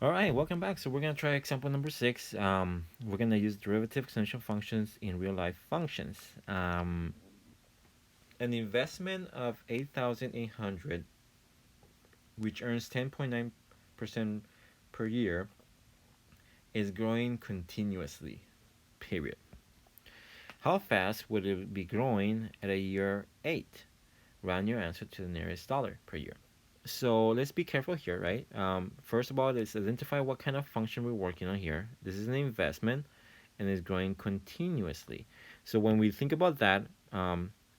All right, welcome back. So we're gonna try example number 6. We're gonna use derivative exponential functions in real life functions. An investment of 8,800, which earns 10.9% per year, is growing continuously. Period. How fast would it be growing at a year 8? Round your answer to the nearest dollar per year. So let's be careful here, right? First of all, let's identify what kind of function we're working on here. This is an investment and is growing continuously. So when we think about that,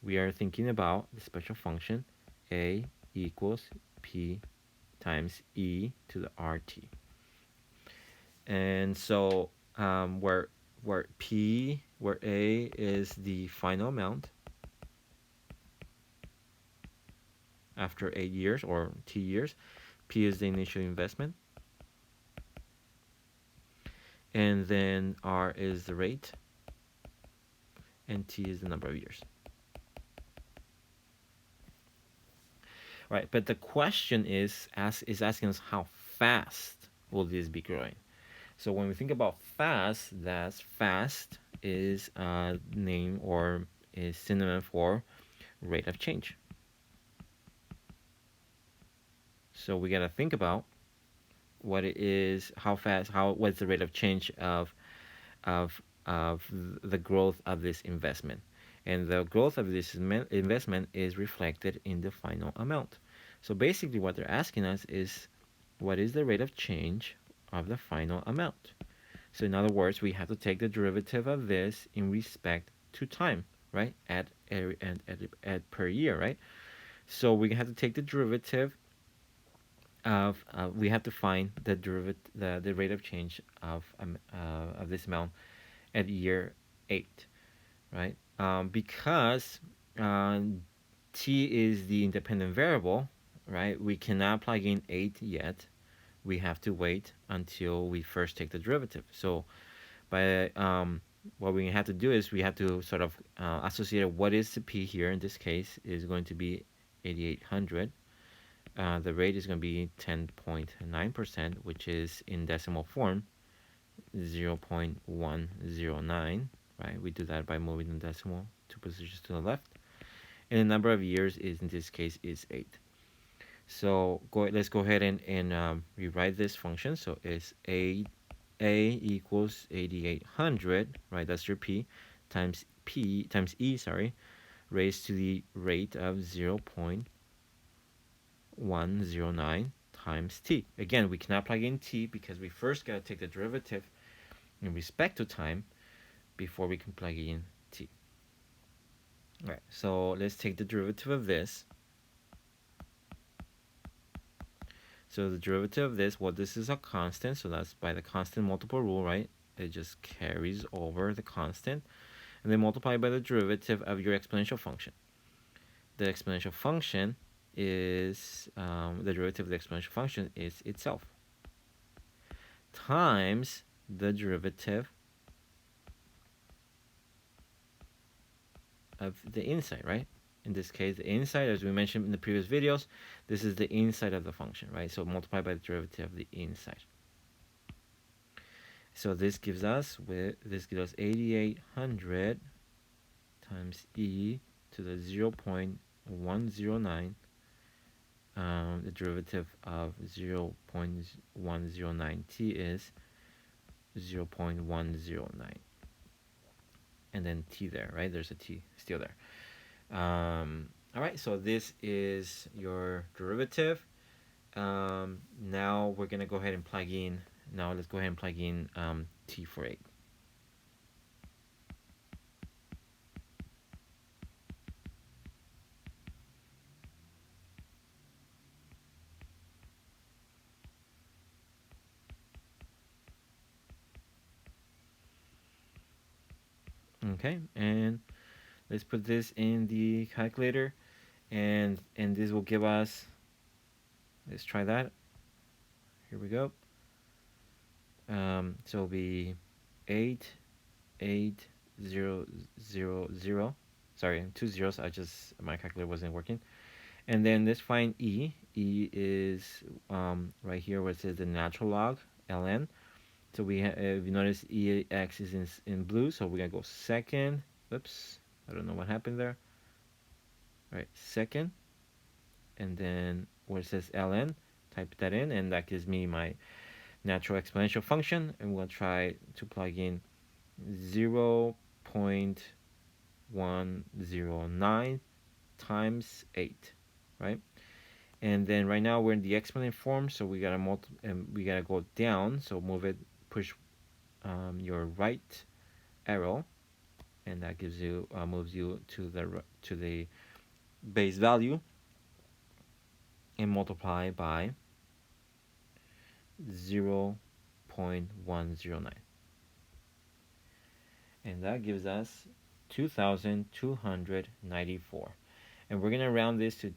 we are thinking about the special function a equals p times e to the rt. And so where a is the final amount after 8 years or t years, p is the initial investment, and then r is the rate, and t is the number of years. Right, but the question is asking us how fast will this be growing. So when we think about fast, that's fast is a name or is synonym for rate of change. So we gotta think about what it is, how fast, what's the rate of change of the growth of this investment. And the growth of this investment is reflected in the final amount. So basically what they're asking us is what is the rate of change of the final amount. So in other words, we have to take the derivative of this in respect to time, right? At per year, right? So we have to take the derivative of we have to find the the rate of change of this amount at year 8, right? Because uh, t is the independent variable, right? We cannot plug in 8 yet. We have to wait until we first take the derivative. So by what we have to do is we have to sort of associate what is the p here. In this case is going to be 8,800. The rate is going to be 10.9%, which is in decimal form 0.109, right? We do that by moving the decimal 2 positions to the left. And the number of years is, in this case, is 8. So let's go ahead and rewrite this function. So it's a equals 8,800, right? That's your p times e, sorry, raised to the rate of 0.109 times t. Again, we cannot plug in t because we first got to take the derivative in respect to time before we can plug in t. All right, so let's take the derivative of this. So the derivative of this, well, this is a constant, so that's by the constant multiple rule, right? It just carries over the constant, and then multiply by the derivative of your exponential function. The exponential function is, the derivative of the exponential function is itself, times the derivative of the inside, right? In this case, the inside, as we mentioned in the previous videos, this is the inside of the function, right? So multiply by the derivative of the inside. So this gives us 8,800 times e to the 0.109. The derivative of 0.109t is 0.109, and then t there, right? There's a t still there. All right, so this is your derivative. Now we're gonna go ahead and plug in. Now let's go ahead and plug in t for 8. Okay, and let's put this in the calculator, and this will give us. Let's try that. Here we go. So it'll be 8,800. Sorry, 2 zeros. My calculator wasn't working. And then let's find e. E is right here where it says the natural log ln. So if you notice EX is in blue, so we're gonna go second. Oops, I don't know what happened there. All right, second, and then where it says ln, type that in, and that gives me my natural exponential function. And we'll try to plug in 0.109 times 8, right? And then right now we're in the exponent form, so we gotta go down. So push your right arrow, and that gives you moves you to the base value, and multiply by 0.109, and that gives us 2,294. And we're gonna round this to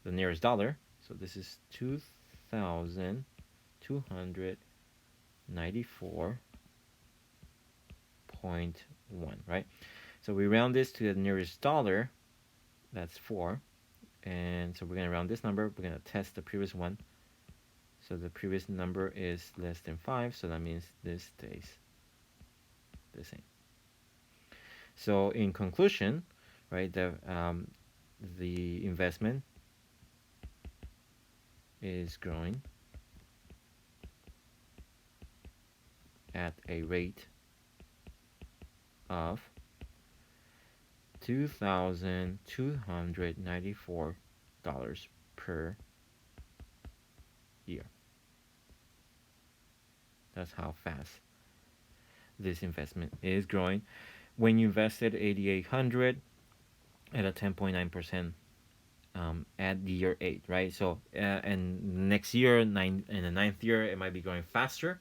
the nearest dollar. So this is 2,294.1, right? So we round this to the nearest dollar. That's 4. And so we're going to round this number. We're going to test the previous one. So the previous number is less than 5. So that means this stays the same. So in conclusion, right, the investment is growing at a rate of $2,294 per year. That's how fast this investment is growing. When you invested 8,800 at a 10.9%, at the year 8, right? So and next year, in the ninth year, it might be growing faster.